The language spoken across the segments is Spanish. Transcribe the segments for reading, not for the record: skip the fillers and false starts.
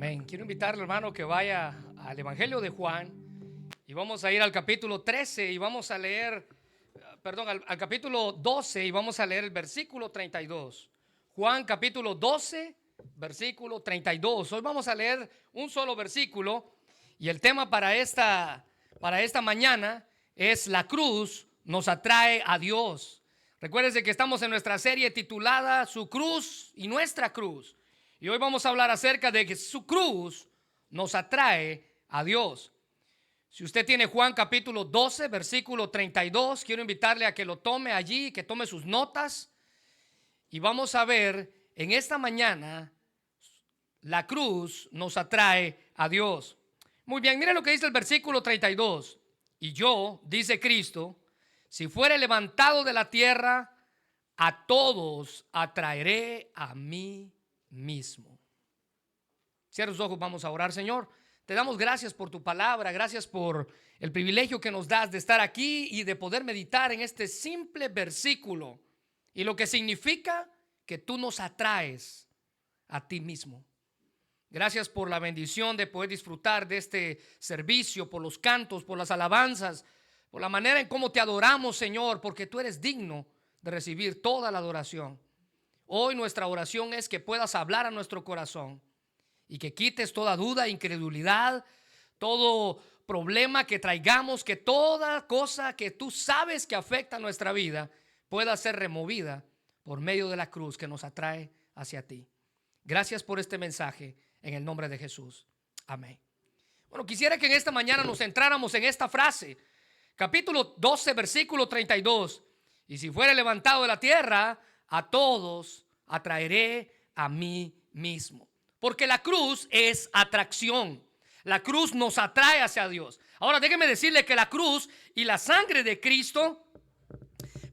Amén. Quiero invitarle, hermano, que vaya al Evangelio de Juan y vamos a ir al capítulo 13 y vamos a leer, al capítulo 12 y vamos a leer el versículo 32. Juan capítulo 12, versículo 32. Hoy vamos a leer un solo versículo y el tema para esta mañana es: la cruz nos atrae a Dios. Recuérdense que estamos en nuestra serie titulada Su cruz y nuestra cruz. Y hoy vamos a hablar acerca de que su cruz nos atrae a Dios. Si usted tiene Juan capítulo 12, versículo 32, quiero invitarle a que lo tome allí, que tome sus notas. Y vamos a ver en esta mañana, la cruz nos atrae a Dios. Muy bien, mire lo que dice el versículo 32. Y yo, dice Cristo, si fuere levantado de la tierra, a todos atraeré a mí mismo. Cierra sus ojos, vamos a orar. Señor, te damos gracias por tu palabra, gracias por el privilegio que nos das de estar aquí y de poder meditar en este simple versículo y lo que significa que tú nos atraes a ti mismo. Gracias por la bendición de poder disfrutar de este servicio, por los cantos, por las alabanzas, por la manera en cómo te adoramos, Señor, porque tú eres digno de recibir toda la adoración. Hoy nuestra oración es que puedas hablar a nuestro corazón y que quites toda duda, incredulidad, todo problema que traigamos, que toda cosa que tú sabes que afecta a nuestra vida pueda ser removida por medio de la cruz que nos atrae hacia ti. Gracias por este mensaje en el nombre de Jesús. Amén. Bueno, quisiera que en esta mañana nos centráramos en esta frase, capítulo 12, versículo 32. Y si fuere levantado de la tierra, a todos atraeré a mí mismo. Porque la cruz es atracción. La cruz nos atrae hacia Dios. Ahora déjeme decirle que la cruz y la sangre de Cristo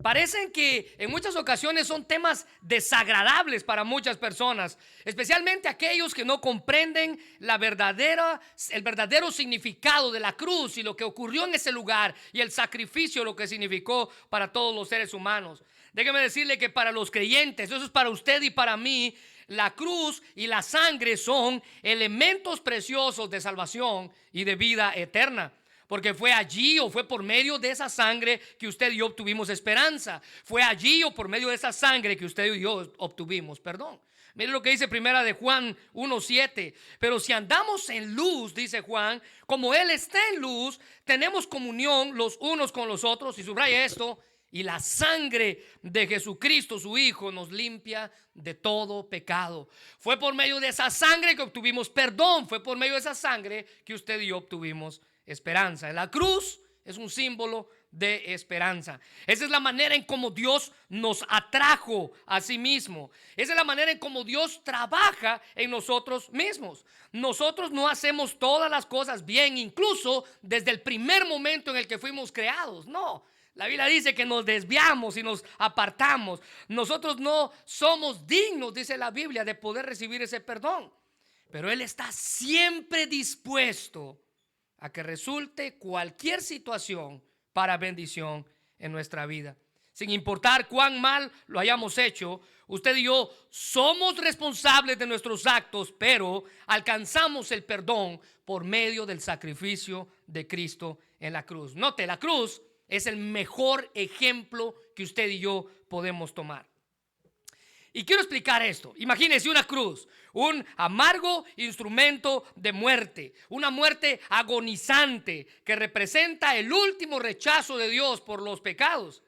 parecen que en muchas ocasiones son temas desagradables para muchas personas, especialmente aquellos que no comprenden el verdadero significado de la cruz y lo que ocurrió en ese lugar y el sacrificio, lo que significó para todos los seres humanos. Déjeme decirle que para los creyentes, eso es para usted y para mí, la cruz y la sangre son elementos preciosos de salvación y de vida eterna. Porque fue allí o fue por medio de esa sangre que usted y yo obtuvimos esperanza. Fue allí o por medio de esa sangre que usted y yo obtuvimos perdón. Mire lo que dice primera de Juan 1:7. Pero si andamos en luz, dice Juan, como Él está en luz, tenemos comunión los unos con los otros. Y subraya esto: y la sangre de Jesucristo, su Hijo, nos limpia de todo pecado. Fue por medio de esa sangre que obtuvimos perdón. Fue por medio de esa sangre que usted y yo obtuvimos esperanza. La cruz es un símbolo de esperanza. Esa es la manera en cómo Dios nos atrajo a sí mismo. Esa es la manera en cómo Dios trabaja en nosotros mismos. Nosotros no hacemos todas las cosas bien, incluso desde el primer momento en el que fuimos creados. No. La Biblia dice que nos desviamos y nos apartamos. Nosotros no somos dignos, dice la Biblia, de poder recibir ese perdón. Pero Él está siempre dispuesto a que resulte cualquier situación para bendición en nuestra vida. Sin importar cuán mal lo hayamos hecho, usted y yo somos responsables de nuestros actos, pero alcanzamos el perdón por medio del sacrificio de Cristo en la cruz. Note, la cruz es el mejor ejemplo que usted y yo podemos tomar. Y quiero explicar esto. Imagínense una cruz, un amargo instrumento de muerte, una muerte agonizante que representa el último rechazo de Dios por los pecados.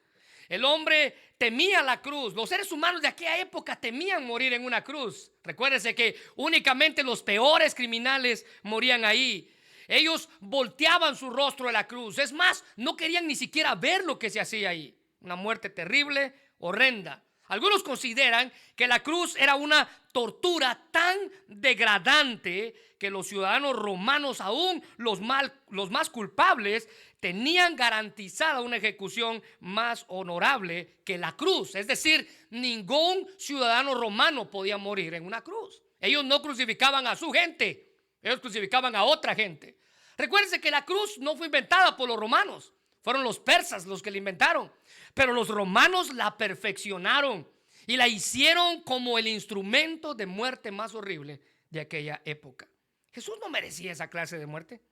El hombre temía la cruz. Los seres humanos de aquella época temían morir en una cruz. Recuérdese que únicamente los peores criminales morían ahí. Ellos volteaban su rostro a la cruz. Es más, no querían ni siquiera ver lo que se hacía ahí. Una muerte terrible, horrenda. Algunos consideran que la cruz era una tortura tan degradante que los ciudadanos romanos, aún los más culpables, tenían garantizada una ejecución más honorable que la cruz. Es decir, ningún ciudadano romano podía morir en una cruz. Ellos no crucificaban a su gente, ellos crucificaban a otra gente. Recuérdense que la cruz no fue inventada por los romanos. Fueron los persas los que la inventaron. Pero los romanos la perfeccionaron y la hicieron como el instrumento de muerte más horrible de aquella época. Jesús no merecía esa clase de muerte,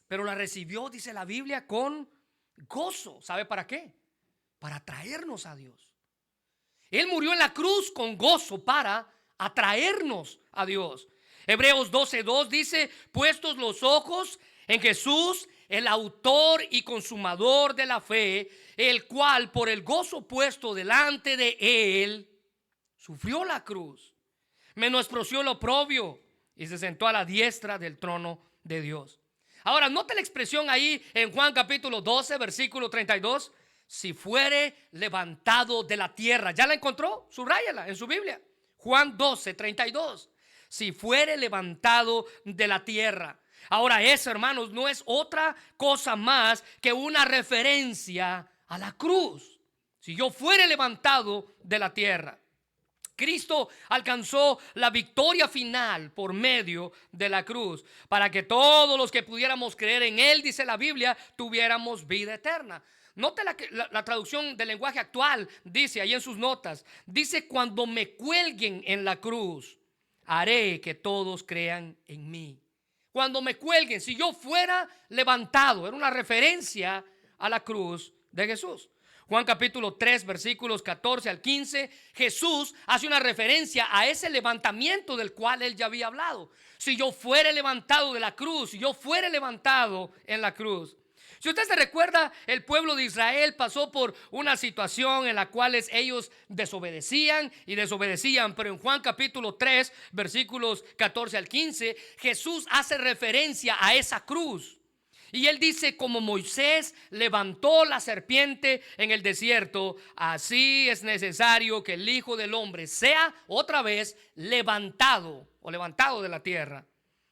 pero la recibió, dice la Biblia, con gozo. ¿Sabe para qué? Para atraernos a Dios. Él murió en la cruz con gozo para atraernos a Dios. Hebreos 12:2 dice: puestos los ojos en Jesús, el autor y consumador de la fe, el cual por el gozo puesto delante de él sufrió la cruz, menospreció lo oprobio y se sentó a la diestra del trono de Dios. Ahora, note la expresión ahí en Juan capítulo 12, versículo 32. Si fuere levantado de la tierra. ¿Ya la encontró? Subráyala en su Biblia. Juan 12, 32. Si fuere levantado de la tierra. Ahora, eso, hermanos, no es otra cosa más que una referencia a la cruz. Si yo fuere levantado de la tierra. Cristo alcanzó la victoria final por medio de la cruz, para que todos los que pudiéramos creer en él, dice la Biblia, tuviéramos vida eterna. Note la traducción del lenguaje actual, dice ahí en sus notas, dice: cuando me cuelguen en la cruz, haré que todos crean en mí. Cuando me cuelguen, si yo fuera levantado, era una referencia a la cruz de Jesús. Juan capítulo 3, versículos 14 al 15, Jesús hace una referencia a ese levantamiento del cual él ya había hablado. Si yo fuera levantado de la cruz, si yo fuera levantado en la cruz. Si usted se recuerda, el pueblo de Israel pasó por una situación en la cual ellos desobedecían, pero en Juan capítulo 3, versículos 14 al 15, Jesús hace referencia a esa cruz. Y él dice: como Moisés levantó la serpiente en el desierto, así es necesario que el Hijo del Hombre sea otra vez levantado de la tierra,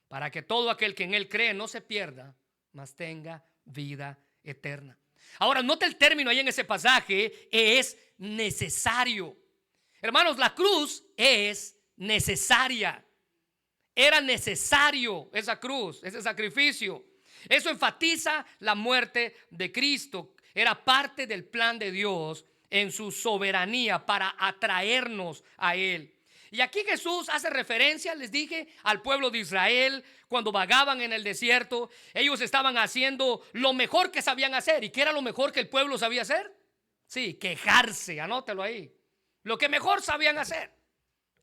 para que todo aquel que en él cree no se pierda, mas tenga vida eterna. Ahora, note el término ahí en ese pasaje: es necesario. Hermanos, la cruz es necesaria. Era necesario esa cruz, ese sacrificio. Eso enfatiza la muerte de Cristo. Era parte del plan de Dios en su soberanía para atraernos a él. Y aquí Jesús hace referencia, les dije, al pueblo de Israel. Cuando vagaban en el desierto, ellos estaban haciendo lo mejor que sabían hacer. ¿Y qué era lo mejor que el pueblo sabía hacer? Sí, quejarse, anótelo ahí. Lo que mejor sabían hacer,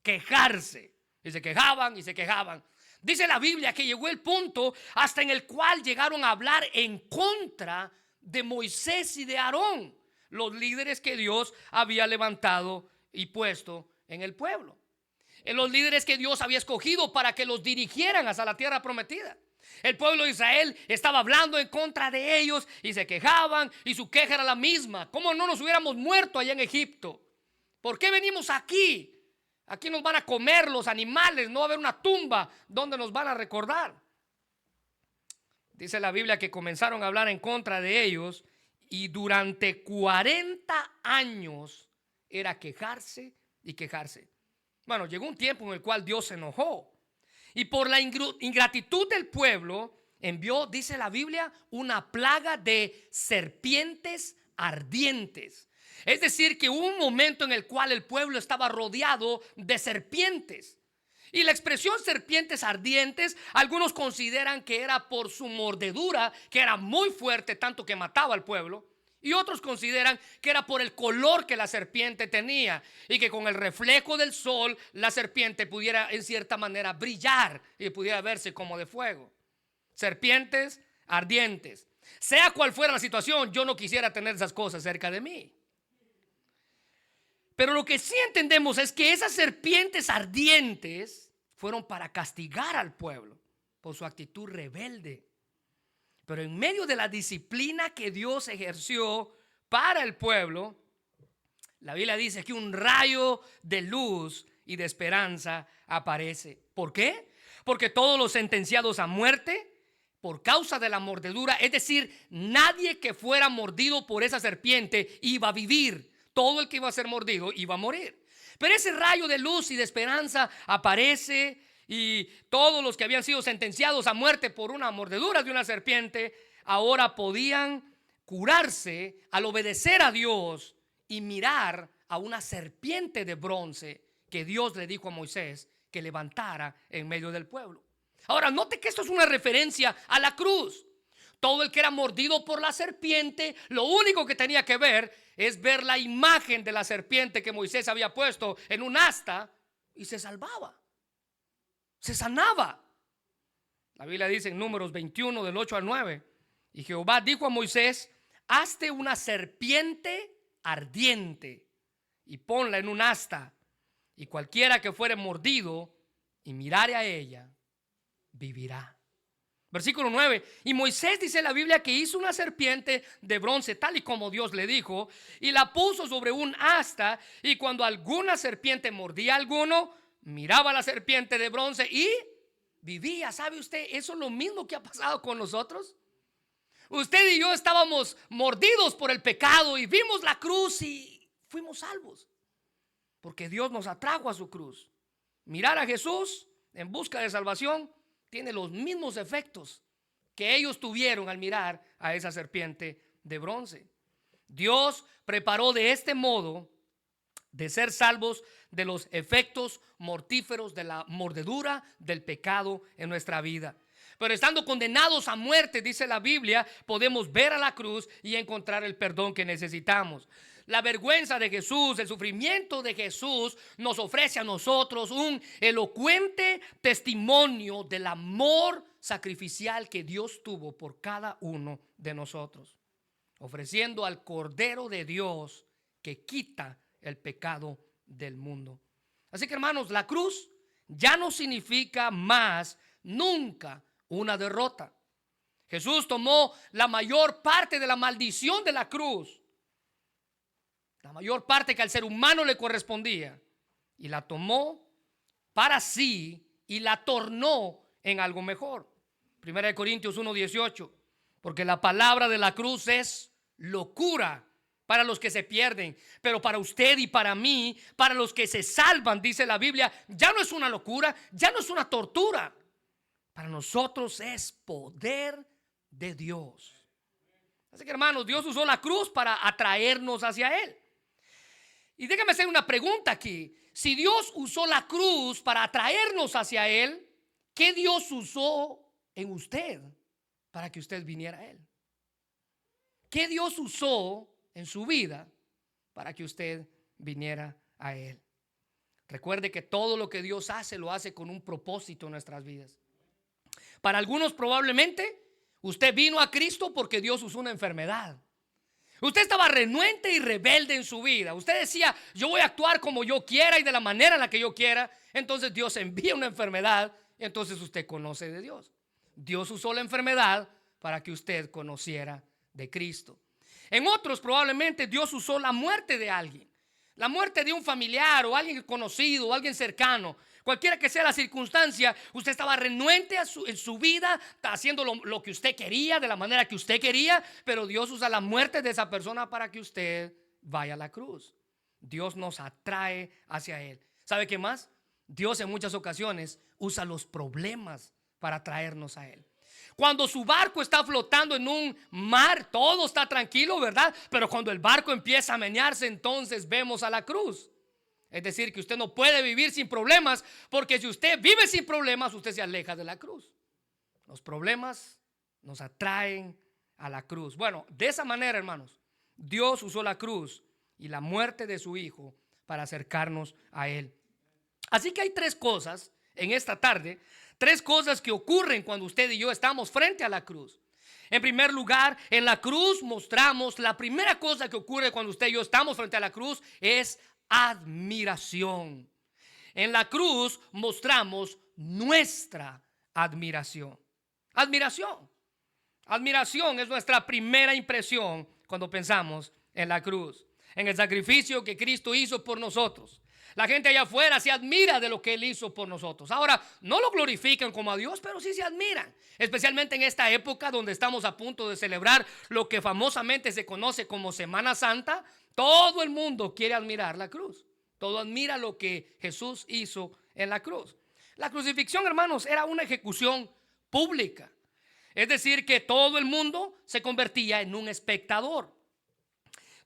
quejarse. Y se quejaban y se quejaban. Dice la Biblia que llegó el punto hasta en el cual llegaron a hablar en contra de Moisés y de Aarón, los líderes que Dios había levantado y puesto en el pueblo. En los líderes que Dios había escogido para que los dirigieran hacia la tierra prometida. El pueblo de Israel estaba hablando en contra de ellos y se quejaban, y su queja era la misma: ¿cómo no nos hubiéramos muerto allá en Egipto? ¿Por qué venimos aquí? Aquí nos van a comer los animales, no va a haber una tumba donde nos van a recordar. Dice la Biblia que comenzaron a hablar en contra de ellos, y durante 40 años era quejarse y quejarse. Bueno, llegó un tiempo en el cual Dios se enojó, y por la ingratitud del pueblo envió, dice la Biblia, una plaga de serpientes ardientes. Es decir, que hubo un momento en el cual el pueblo estaba rodeado de serpientes. Y la expresión serpientes ardientes, algunos consideran que era por su mordedura, que era muy fuerte, tanto que mataba al pueblo. Y otros consideran que era por el color que la serpiente tenía, y que con el reflejo del sol la serpiente pudiera en cierta manera brillar y pudiera verse como de fuego. Serpientes ardientes. Sea cual fuera la situación, yo no quisiera tener esas cosas cerca de mí. Pero lo que sí entendemos es que esas serpientes ardientes fueron para castigar al pueblo por su actitud rebelde. Pero en medio de la disciplina que Dios ejerció para el pueblo, la Biblia dice que un rayo de luz y de esperanza aparece. ¿Por qué? Porque todos los sentenciados a muerte por causa de la mordedura, es decir, nadie que fuera mordido por esa serpiente iba a vivir. Todo el que iba a ser mordido iba a morir. Pero ese rayo de luz y de esperanza aparece, y todos los que habían sido sentenciados a muerte por una mordedura de una serpiente ahora podían curarse al obedecer a Dios y mirar a una serpiente de bronce que Dios le dijo a Moisés que levantara en medio del pueblo. Ahora, note que esto es una referencia a la cruz. Todo el que era mordido por la serpiente, lo único que tenía que ver es ver la imagen de la serpiente que Moisés había puesto en un asta y se salvaba, se sanaba. La Biblia dice en Números 21 del 8 al 9, y Jehová dijo a Moisés: hazte una serpiente ardiente y ponla en un asta, y cualquiera que fuere mordido y mirare a ella, vivirá. Versículo 9, y Moisés, dice la Biblia, que hizo una serpiente de bronce tal y como Dios le dijo, y la puso sobre un asta, y cuando alguna serpiente mordía a alguno, miraba a la serpiente de bronce y vivía. ¿Sabe usted? Eso es lo mismo que ha pasado con nosotros. Usted y yo estábamos mordidos por el pecado y vimos la cruz y fuimos salvos, porque Dios nos atrajo a su cruz. Mirar a Jesús en busca de salvación tiene los mismos efectos que ellos tuvieron al mirar a esa serpiente de bronce. Dios preparó de este modo de ser salvos de los efectos mortíferos de la mordedura del pecado en nuestra vida. Pero estando condenados a muerte, dice la Biblia, podemos ver a la cruz y encontrar el perdón que necesitamos. La vergüenza de Jesús, el sufrimiento de Jesús nos ofrece a nosotros un elocuente testimonio del amor sacrificial que Dios tuvo por cada uno de nosotros, ofreciendo al Cordero de Dios que quita el pecado del mundo. Así que, hermanos, la cruz ya no significa más nunca una derrota. Jesús tomó la mayor parte de la maldición de la cruz, la mayor parte que al ser humano le correspondía, y la tomó para sí y la tornó en algo mejor. 1 Corintios 1:18, porque la palabra de la cruz es locura para los que se pierden, pero para usted y para mí, para los que se salvan, dice la Biblia, ya no es una locura, ya no es una tortura. Para nosotros es poder de Dios. Así que, hermanos, Dios usó la cruz para atraernos hacia Él. Y déjame hacer una pregunta aquí. Si Dios usó la cruz para atraernos hacia Él, ¿qué Dios usó en usted para que usted viniera a Él? ¿Qué Dios usó en su vida para que usted viniera a Él? Recuerde que todo lo que Dios hace, lo hace con un propósito en nuestras vidas. Para algunos probablemente usted vino a Cristo porque Dios usó una enfermedad. Usted estaba renuente y rebelde en su vida. Usted decía: yo voy a actuar como yo quiera y de la manera en la que yo quiera. Entonces Dios envía una enfermedad y entonces usted conoce de Dios. Dios usó la enfermedad para que usted conociera de Cristo. En otros probablemente Dios usó la muerte de alguien, la muerte de un familiar o alguien conocido o alguien cercano. Cualquiera que sea la circunstancia, usted estaba renuente en su vida, haciendo lo que usted quería, de la manera que usted quería, pero Dios usa la muerte de esa persona para que usted vaya a la cruz. Dios nos atrae hacia Él. ¿Sabe qué más? Dios en muchas ocasiones usa los problemas para traernos a Él. Cuando su barco está flotando en un mar, todo está tranquilo, ¿verdad? Pero cuando el barco empieza a menearse, entonces vemos a la cruz. Es decir, que usted no puede vivir sin problemas, porque si usted vive sin problemas, usted se aleja de la cruz. Los problemas nos atraen a la cruz. Bueno, de esa manera, hermanos, Dios usó la cruz y la muerte de su Hijo para acercarnos a Él. Así que hay tres cosas en esta tarde, tres cosas que ocurren cuando usted y yo estamos frente a la cruz. En primer lugar, en la cruz mostramos, la primera cosa que ocurre cuando usted y yo estamos frente a la cruz es admiración. En la cruz mostramos nuestra admiración. Admiración. Admiración es nuestra primera impresión cuando pensamos en la cruz, en el sacrificio que Cristo hizo por nosotros. La gente allá afuera se admira de lo que Él hizo por nosotros. Ahora, no lo glorifican como a Dios, pero sí se admiran. Especialmente en esta época donde estamos a punto de celebrar lo que famosamente se conoce como Semana Santa. Todo el mundo quiere admirar la cruz. Todo admira lo que Jesús hizo en la cruz. La crucifixión, hermanos, era una ejecución pública. Es decir, que todo el mundo se convertía en un espectador.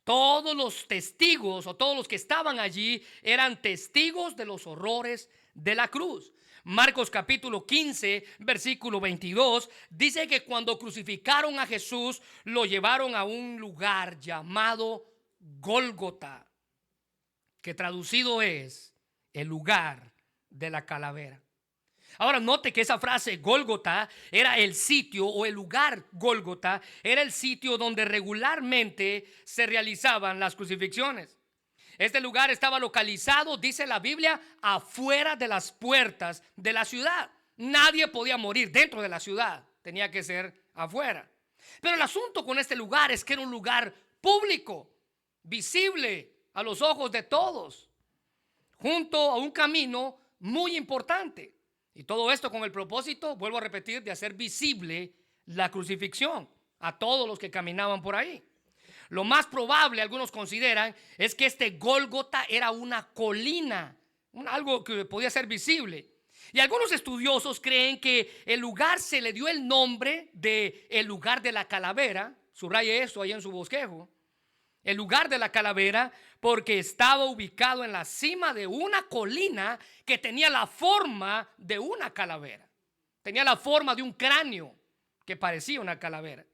Todos los testigos o todos los que estaban allí eran testigos de los horrores de la cruz. Marcos capítulo 15, versículo 22, dice que cuando crucificaron a Jesús, lo llevaron a un lugar llamado Gólgota, que traducido es el lugar de la calavera. Ahora note que esa frase Gólgota era el sitio, o el lugar Gólgota era el sitio donde regularmente se realizaban las crucifixiones. Este lugar estaba localizado, dice la Biblia, afuera de las puertas de la ciudad. Nadie podía morir dentro de la ciudad, tenía que ser afuera. Pero el asunto con este lugar es que era un lugar público, visible a los ojos de todos, junto a un camino muy importante. Y todo esto con el propósito, vuelvo a repetir, de hacer visible la crucifixión a todos los que caminaban por ahí. Lo más probable, algunos consideran, es que este Gólgota era una colina, algo que podía ser visible. Y algunos estudiosos creen que el lugar se le dio el nombre de el lugar de la calavera. Subraye eso ahí en su bosquejo. El lugar de la calavera, porque estaba ubicado en la cima de una colina que tenía la forma de una calavera. Tenía la forma de un cráneo que parecía una calavera.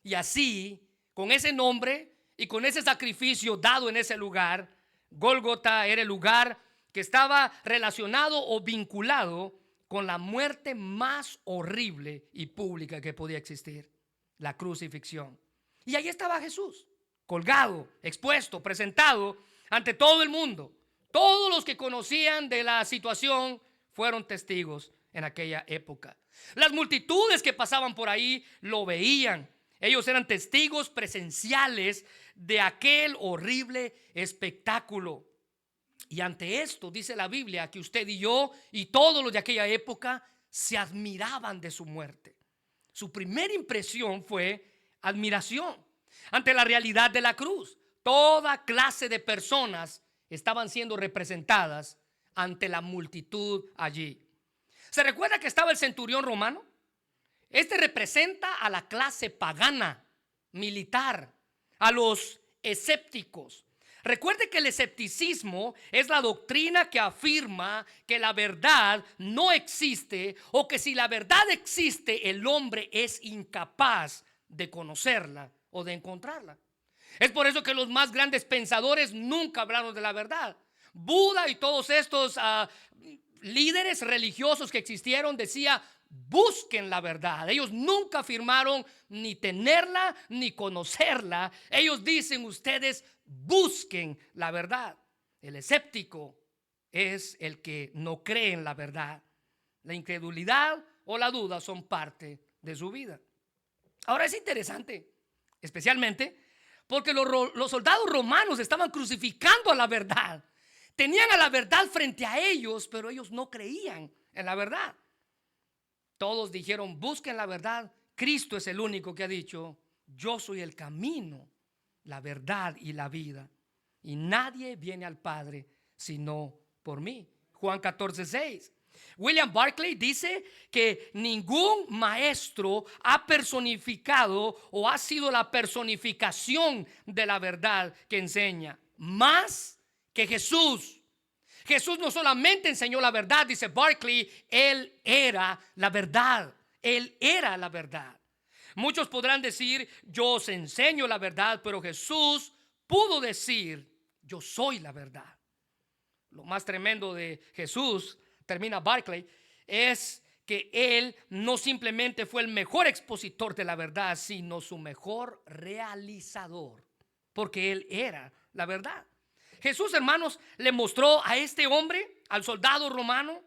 Y así, con ese nombre y con ese sacrificio dado en ese lugar, Gólgota era el lugar que estaba relacionado o vinculado con la muerte más horrible y pública que podía existir, la crucifixión. Y ahí estaba Jesús, colgado, expuesto, presentado ante todo el mundo. Todos los que conocían de la situación fueron testigos en aquella época. Las multitudes que pasaban por ahí lo veían. Ellos eran testigos presenciales de aquel horrible espectáculo. Y ante esto dice la Biblia que usted y yo y todos los de aquella época se admiraban de su muerte. Su primera impresión fue admiración ante la realidad de la cruz. Toda clase de personas estaban siendo representadas ante la multitud allí. ¿Se recuerda que estaba el centurión romano? Este representa a la clase pagana, militar, a los escépticos. Recuerde que el escepticismo es la doctrina que afirma que la verdad no existe, o que si la verdad existe, el hombre es incapaz de conocerla o de encontrarla. Es por eso que los más grandes pensadores nunca hablaron de la verdad. Buda y todos estos líderes religiosos que existieron decía: busquen la verdad. Ellos nunca afirmaron ni tenerla ni conocerla. Ellos dicen: ustedes busquen la verdad. El escéptico es el que no cree en la verdad. La incredulidad o la duda son parte de su vida. Ahora es interesante, especialmente porque los soldados romanos estaban crucificando a la verdad. Tenían a la verdad frente a ellos, pero ellos no creían en la verdad. Todos dijeron: busquen la verdad. Cristo es el único que ha dicho: yo soy el camino, la verdad y la vida, y nadie viene al Padre sino por mí. Juan 14:6. William Barclay dice que ningún maestro ha personificado o ha sido la personificación de la verdad que enseña más que Jesús. Jesús no solamente enseñó la verdad, dice Barclay, Él era la verdad. Él era la verdad. Muchos podrán decir: yo os enseño la verdad, pero Jesús pudo decir: yo soy la verdad. Lo más tremendo de Jesús, termina Barclay, es que Él no simplemente fue el mejor expositor de la verdad, sino su mejor realizador, porque Él era la verdad. Jesús, hermanos, le mostró a este hombre, al soldado romano,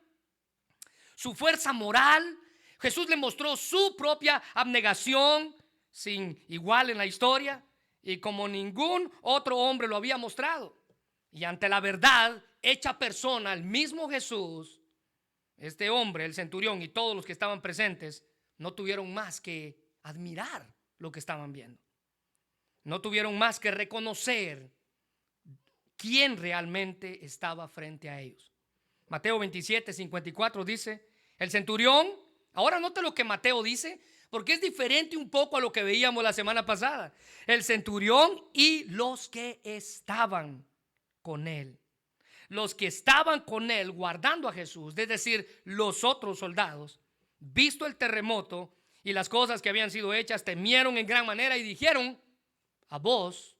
su fuerza moral. Jesús le mostró su propia abnegación, sin igual en la historia, y como ningún otro hombre lo había mostrado. Y ante la verdad hecha persona, el mismo Jesús, este hombre, el centurión y todos los que estaban presentes, no tuvieron más que admirar lo que estaban viendo. No tuvieron más que reconocer quién realmente estaba frente a ellos. Mateo 27:54 dice: el centurión, ahora note lo que Mateo dice, porque es diferente un poco a lo que veíamos la semana pasada. El centurión y los que estaban con él. los que estaban con él guardando a Jesús, es decir, los otros soldados, visto el terremoto y las cosas que habían sido hechas, temieron en gran manera y dijeron a voz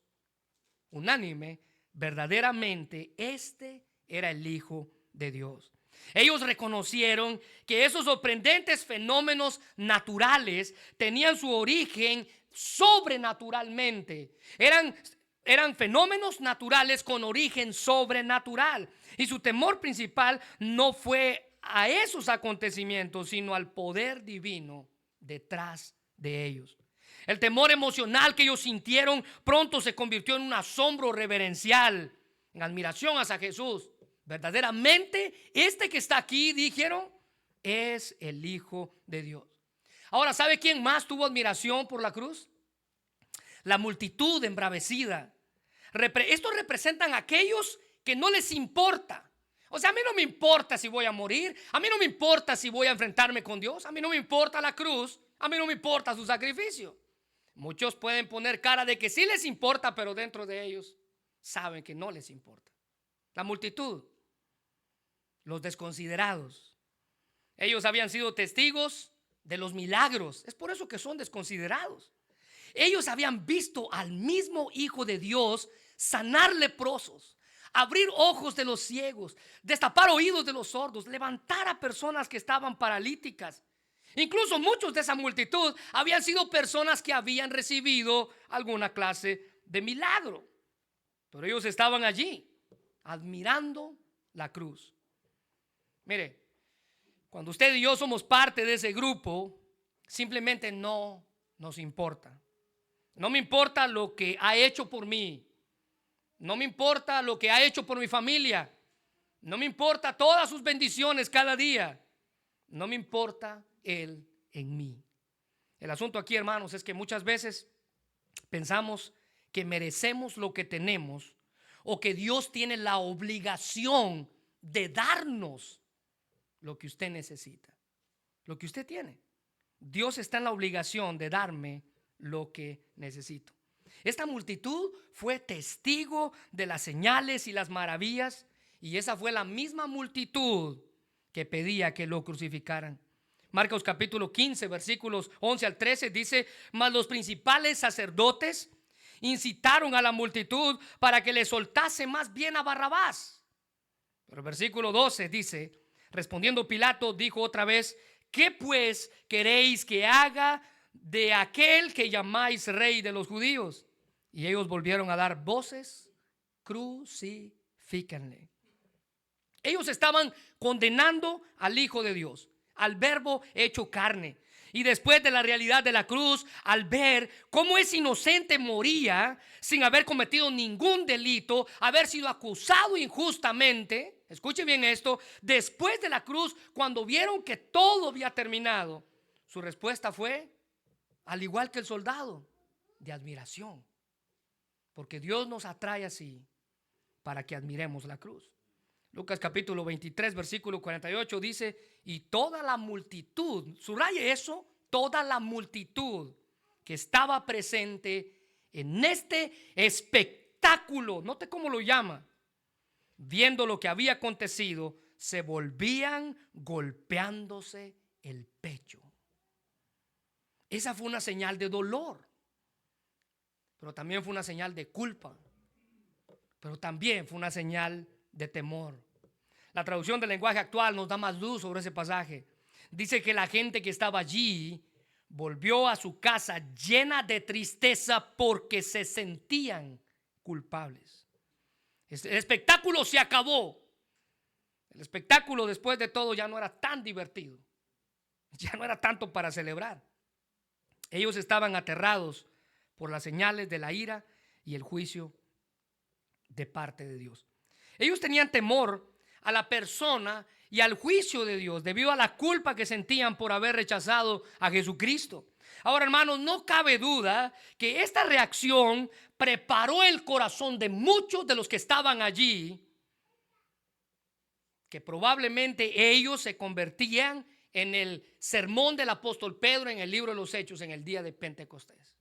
unánime, verdaderamente este era el Hijo de Dios. Ellos reconocieron que esos sorprendentes fenómenos naturales tenían su origen sobrenaturalmente. Eran fenómenos naturales con origen sobrenatural. Y su temor principal no fue a esos acontecimientos, sino al poder divino detrás de ellos. El temor emocional que ellos sintieron pronto se convirtió en un asombro reverencial, en admiración hacia Jesús. Verdaderamente, este que está aquí, dijeron, es el Hijo de Dios. Ahora, ¿sabe quién más tuvo admiración por la cruz? La multitud embravecida. Estos representan a aquellos que no les importa. O sea, a mí no me importa si voy a morir, a mí no me importa si voy a enfrentarme con Dios, a mí no me importa la cruz, a mí no me importa su sacrificio. Muchos pueden poner cara de que sí les importa, pero dentro de ellos saben que no les importa. La multitud, los desconsiderados, ellos habían sido testigos de los milagros, es por eso que son desconsiderados. Ellos habían visto al mismo Hijo de Dios sanar leprosos, abrir ojos de los ciegos, destapar oídos de los sordos, levantar a personas que estaban paralíticas. Incluso muchos de esa multitud habían sido personas que habían recibido alguna clase de milagro. Pero ellos estaban allí admirando la cruz. Mire, cuando usted y yo somos parte de ese grupo, simplemente no nos importa. No me importa lo que ha hecho por mí. No me importa lo que ha hecho por mi familia. No me importa todas sus bendiciones cada día. No me importa Él en mí. El asunto aquí, hermanos, es que muchas veces pensamos que merecemos lo que tenemos o que Dios tiene la obligación de darnos lo que usted necesita, lo que usted tiene. Dios está en la obligación de darme lo que necesito. Esta multitud fue testigo de las señales y las maravillas, y esa fue la misma multitud que pedía que lo crucificaran. Marcos capítulo 15 versículos 11 al 13 dice: mas los principales sacerdotes incitaron a la multitud para que le soltase más bien a Barrabás. Pero el versículo 12 dice: respondiendo Pilato, dijo otra vez: ¿qué pues queréis que haga de aquel que llamáis rey de los judíos? Y ellos volvieron a dar voces: crucifícanle. Ellos estaban condenando al Hijo de Dios, al Verbo hecho carne. Y después de la realidad de la cruz, al ver cómo ese inocente moría sin haber cometido ningún delito, haber sido acusado injustamente, escuche bien esto, después de la cruz, cuando vieron que todo había terminado, su respuesta fue, al igual que el soldado, de admiración. Porque Dios nos atrae así para que admiremos la cruz. Lucas capítulo 23 versículo 48 dice: y toda la multitud, subraye eso, toda la multitud que estaba presente en este espectáculo, note cómo lo llama, viendo lo que había acontecido, se volvían golpeándose el pecho. Esa fue una señal de dolor, pero también fue una señal de culpa, pero también fue una señal de temor. La traducción del lenguaje actual nos da más luz sobre ese pasaje. Dice que la gente que estaba allí volvió a su casa llena de tristeza porque se sentían culpables. El espectáculo se acabó. El espectáculo, después de todo, ya no era tan divertido. Ya no era tanto para celebrar. Ellos estaban aterrados por las señales de la ira y el juicio de parte de Dios. Ellos tenían temor a la persona y al juicio de Dios debido a la culpa que sentían por haber rechazado a Jesucristo. Ahora, hermanos, no cabe duda que esta reacción preparó el corazón de muchos de los que estaban allí, que probablemente ellos se convertían en el sermón del apóstol Pedro en el libro de los Hechos en el día de Pentecostés.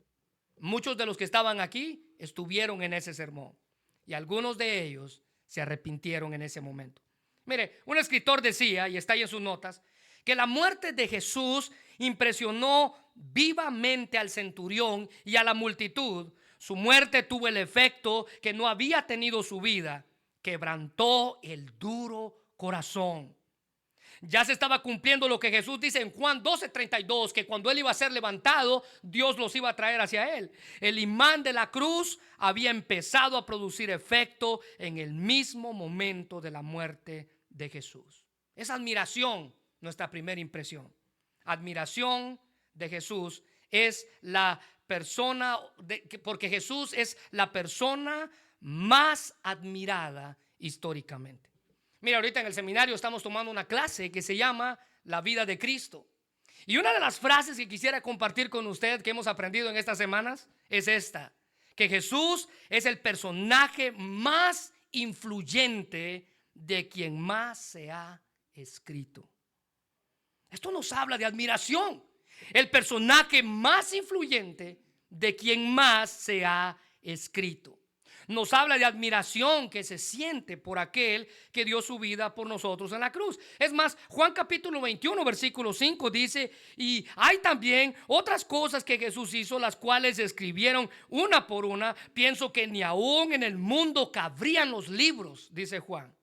Muchos de los que estaban aquí estuvieron en ese sermón y algunos de ellos se arrepintieron en ese momento. Mire, un escritor decía, y está ahí en sus notas, que la muerte de Jesús impresionó vivamente al centurión y a la multitud. Su muerte tuvo el efecto que no había tenido su vida, quebrantó el duro corazón. Ya se estaba cumpliendo lo que Jesús dice en Juan 12:32, que cuando él iba a ser levantado, Dios los iba a traer hacia él. El imán de la cruz había empezado a producir efecto en el mismo momento de la muerte de Jesús. Es admiración nuestra primera impresión. Admiración de Jesús es la persona, porque Jesús es la persona más admirada históricamente. Mira, ahorita en el seminario estamos tomando una clase que se llama La vida de Cristo. Y una de las frases que quisiera compartir con usted que hemos aprendido en estas semanas es esta: que Jesús es el personaje más influyente de quien más se ha escrito. Esto nos habla de admiración. El personaje más influyente de quien más se ha escrito. Nos habla de admiración que se siente por aquel que dio su vida por nosotros en la cruz. Es más, Juan capítulo 21, versículo 5 dice: y hay también otras cosas que Jesús hizo, las cuales se escribieron una por una. Pienso que ni aún en el mundo cabrían los libros, dice Juan,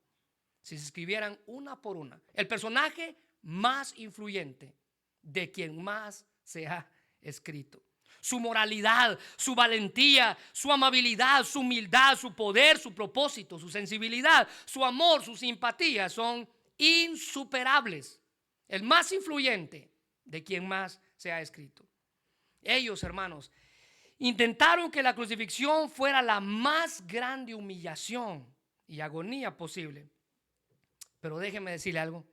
si se escribieran una por una. El personaje más influyente de quien más se ha escrito. Su moralidad, su valentía, su amabilidad, su humildad, su poder, su propósito, su sensibilidad, su amor, su simpatía son insuperables. El más influyente de quien más se ha escrito. Ellos, hermanos, intentaron que la crucifixión fuera la más grande humillación y agonía posible. Pero déjenme decirle algo: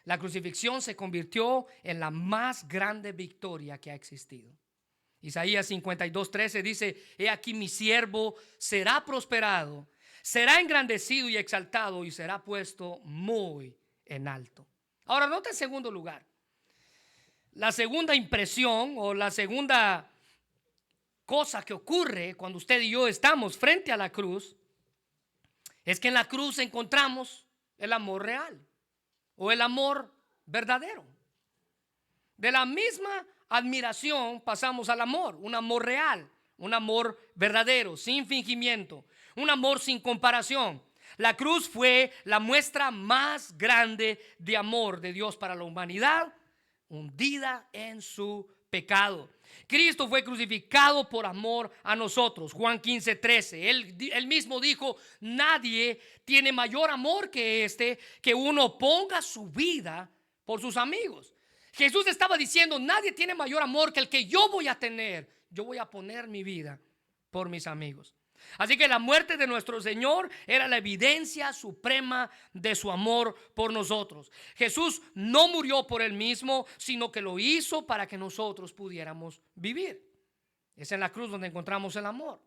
la crucifixión se convirtió en la más grande victoria que ha existido. Isaías 52:13 dice: he aquí mi siervo será prosperado, será engrandecido y exaltado y será puesto muy en alto. Ahora nota en segundo lugar, la segunda impresión o la segunda cosa que ocurre cuando usted y yo estamos frente a la cruz es que en la cruz encontramos el amor real o el amor verdadero. De la misma admiración pasamos al amor, un amor real, un amor verdadero, sin fingimiento, un amor sin comparación. La cruz fue la muestra más grande de amor de Dios para la humanidad, hundida en su pecado. Cristo fue crucificado por amor a nosotros. Juan 15:13. Él mismo dijo: nadie tiene mayor amor que este, que uno ponga su vida por sus amigos. Jesús estaba diciendo: nadie tiene mayor amor que el que yo voy a tener. Yo voy a poner mi vida por mis amigos. Así que la muerte de nuestro Señor era la evidencia suprema de su amor por nosotros. Jesús no murió por él mismo, sino que lo hizo para que nosotros pudiéramos vivir. Es en la cruz donde encontramos el amor.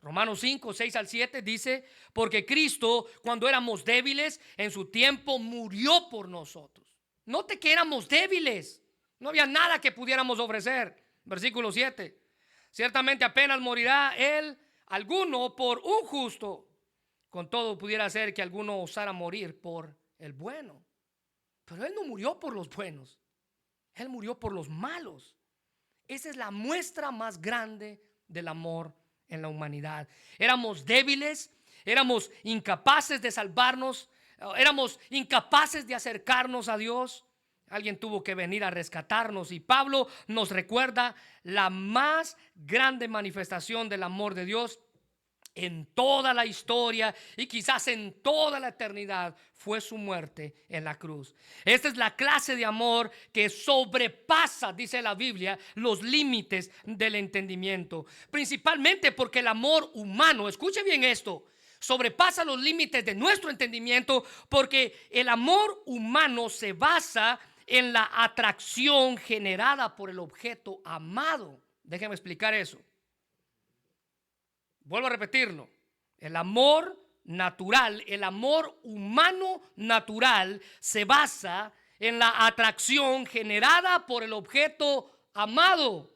Romanos 5:6-7 dice: porque Cristo, cuando éramos débiles, en su tiempo murió por nosotros. Note que éramos débiles, no había nada que pudiéramos ofrecer. Versículo 7: ciertamente apenas morirá alguno por un justo, con todo pudiera ser que alguno osara morir por el bueno. Pero él no murió por los buenos, él murió por los malos. Esa es la muestra más grande del amor en la humanidad. Éramos débiles, éramos incapaces de salvarnos, éramos incapaces de acercarnos a Dios. Alguien tuvo que venir a rescatarnos, y Pablo nos recuerda la más grande manifestación del amor de Dios en toda la historia y quizás en toda la eternidad fue su muerte en la cruz. Esta es la clase de amor que sobrepasa, dice la Biblia, los límites del entendimiento. Principalmente porque el amor humano, escuche bien esto, sobrepasa los límites de nuestro entendimiento, porque el amor humano se basa en la atracción generada por el objeto amado. Déjeme explicar eso. Vuelvo a repetirlo. El amor natural, el amor humano natural se basa en la atracción generada por el objeto amado.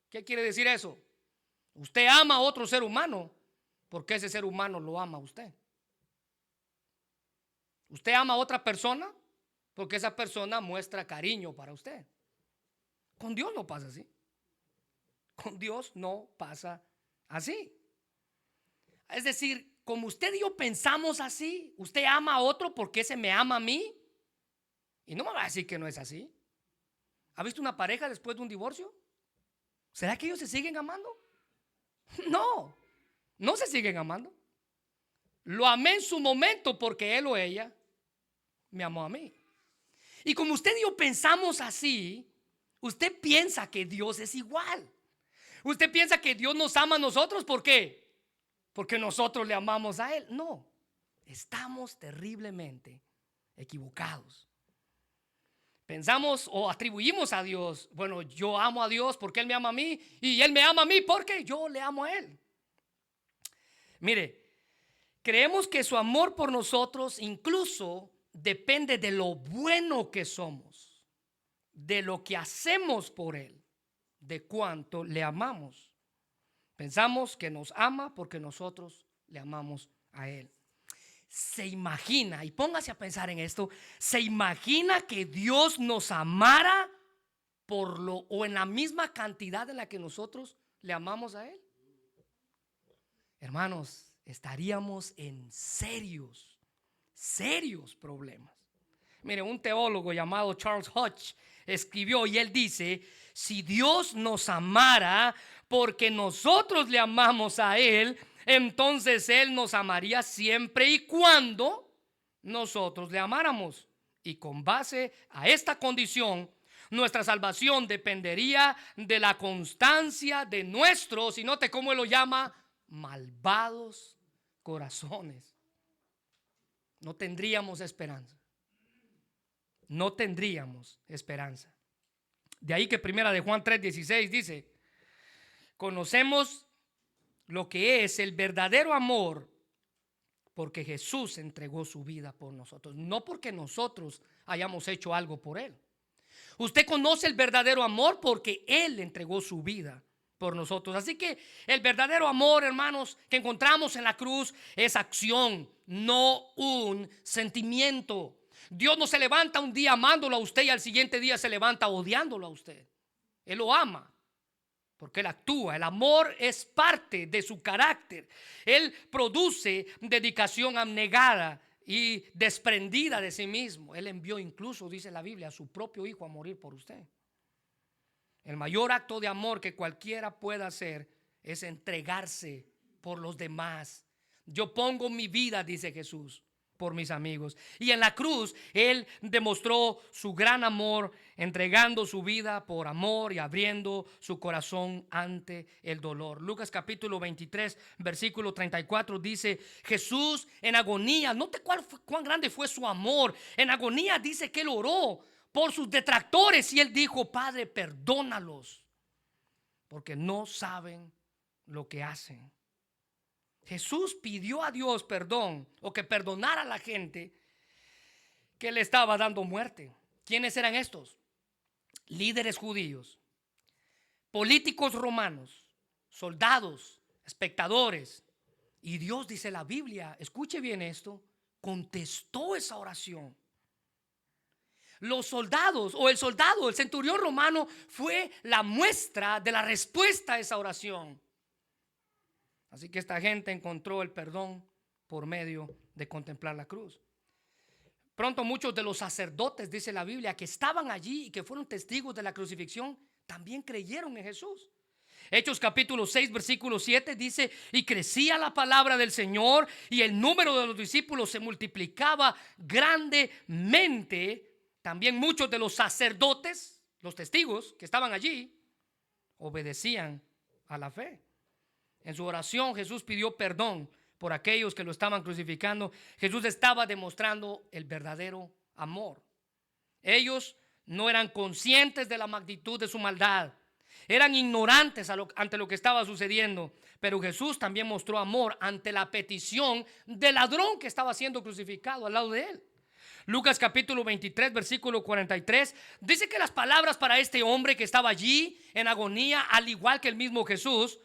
¿Qué quiere decir eso? Usted ama a otro ser humano porque ese ser humano lo ama a usted. Usted ama a otra persona porque esa persona muestra cariño para usted. Con Dios no pasa así. Con Dios no pasa así. Es decir, como usted y yo pensamos así, usted ama a otro porque ese me ama a mí. Y no me va a decir que no es así. ¿Ha visto una pareja después de un divorcio? ¿Será que ellos se siguen amando? No, no se siguen amando. Lo amé en su momento porque él o ella me amó a mí. Y como usted y yo pensamos así, usted piensa que Dios es igual. Usted piensa que Dios nos ama a nosotros. ¿Por qué? Porque nosotros le amamos a Él. No, estamos terriblemente equivocados. Pensamos o atribuimos a Dios, bueno, yo amo a Dios porque Él me ama a mí y Él me ama a mí porque yo le amo a Él. Mire, creemos que su amor por nosotros incluso depende de lo bueno que somos, de lo que hacemos por Él, de cuánto le amamos. Pensamos que nos ama porque nosotros le amamos a Él. Se imagina, y póngase a pensar en esto, se imagina que Dios nos amara por lo o en la misma cantidad en la que nosotros le amamos a Él. Hermanos, estaríamos en serios problemas. Mire, un teólogo llamado Charles Hodge escribió y él dice: si Dios nos amara porque nosotros le amamos a Él, entonces Él nos amaría siempre y cuando nosotros le amáramos. Y con base a esta condición, nuestra salvación dependería de la constancia de nuestros, y note cómo Él lo llama, malvados corazones. No tendríamos esperanza. No tendríamos esperanza. De ahí que primera de Juan 3:16 dice: conocemos lo que es el verdadero amor porque Jesús entregó su vida por nosotros, no porque nosotros hayamos hecho algo por Él. Usted conoce el verdadero amor porque Él entregó su vida por nosotros. Así que el verdadero amor, hermanos, que encontramos en la cruz es acción, no un sentimiento. Dios no se levanta un día amándolo a usted y al siguiente día se levanta odiándolo a usted. Él lo ama porque Él actúa. El amor es parte de su carácter. Él produce dedicación abnegada y desprendida de sí mismo. Él envió incluso, dice la Biblia, a su propio hijo a morir por usted. El mayor acto de amor que cualquiera pueda hacer es entregarse por los demás. Yo pongo mi vida, dice Jesús, por mis amigos. Y en la cruz Él demostró su gran amor, entregando su vida por amor y abriendo su corazón ante el dolor. Lucas capítulo 23 versículo 34 dice: Jesús en agonía, note cuán grande fue su amor. En agonía dice que Él oró por sus detractores y Él dijo: Padre, perdónalos porque no saben lo que hacen. Jesús pidió a Dios perdón, o que perdonara a la gente que le estaba dando muerte. ¿Quiénes eran estos? Líderes judíos, políticos romanos, soldados, espectadores. Y Dios, dice la Biblia, escuche bien esto, contestó esa oración. Los soldados o el soldado, el centurión romano, fue la muestra de la respuesta a esa oración. Así que esta gente encontró el perdón por medio de contemplar la cruz. Pronto muchos de los sacerdotes, dice la Biblia, que estaban allí y que fueron testigos de la crucifixión, también creyeron en Jesús. Hechos capítulo 6 versículo 7 dice: y crecía la palabra del Señor y el número de los discípulos se multiplicaba grandemente. También muchos de los sacerdotes, los testigos que estaban allí, obedecían a la fe. En su oración Jesús pidió perdón por aquellos que lo estaban crucificando. Jesús estaba demostrando el verdadero amor. Ellos no eran conscientes de la magnitud de su maldad. Eran ignorantes ante lo que estaba sucediendo. Pero Jesús también mostró amor ante la petición del ladrón que estaba siendo crucificado al lado de él. Lucas capítulo 23 versículo 43 dice que las palabras para este hombre que estaba allí en agonía, al igual que el mismo Jesús,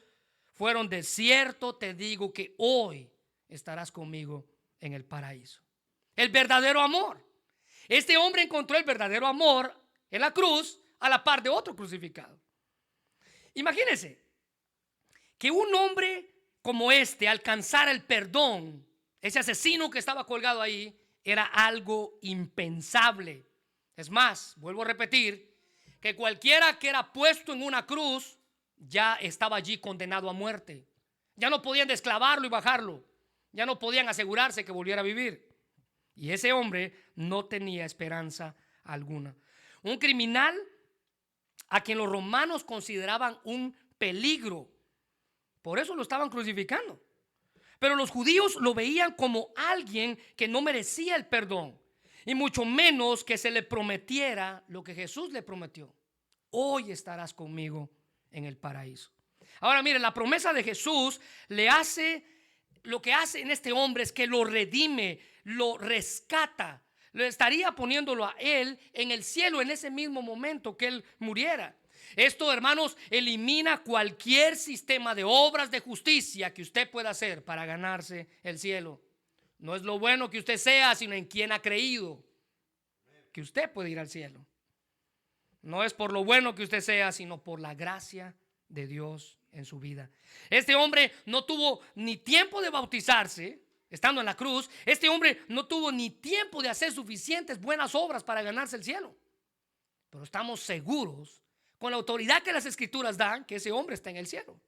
fueron: de cierto te digo que hoy estarás conmigo en el paraíso. el verdadero amor. Este hombre encontró el verdadero amor en la cruz a la par de otro crucificado. Imagínense que un hombre como este alcanzara el perdón, ese asesino que estaba colgado ahí, era algo impensable. Es más, vuelvo a repetir, que cualquiera que era puesto en una cruz ya estaba allí condenado a muerte. Ya no podían desclavarlo y bajarlo. Ya no podían asegurarse que volviera a vivir. Y ese hombre no tenía esperanza alguna. Un criminal a quien los romanos consideraban un peligro. Por eso lo estaban crucificando. Pero los judíos lo veían como alguien que no merecía el perdón. Y mucho menos que se le prometiera lo que Jesús le prometió. Hoy estarás conmigo en el paraíso. Ahora miren, la promesa de Jesús le hace, lo que hace en este hombre es que lo redime, lo rescata. Le estaría poniéndolo a él en el cielo en ese mismo momento que él muriera. Esto, hermanos, elimina cualquier sistema de obras de justicia que usted pueda hacer para ganarse el cielo. No es lo bueno que usted sea, sino en quien ha creído que usted puede ir al cielo. No es por lo bueno que usted sea, sino por la gracia de Dios en su vida. Este hombre no tuvo ni tiempo de bautizarse, estando en la cruz. Este hombre no tuvo ni tiempo de hacer suficientes buenas obras para ganarse el cielo. Pero estamos seguros, con la autoridad que las escrituras dan, que ese hombre está en el cielo.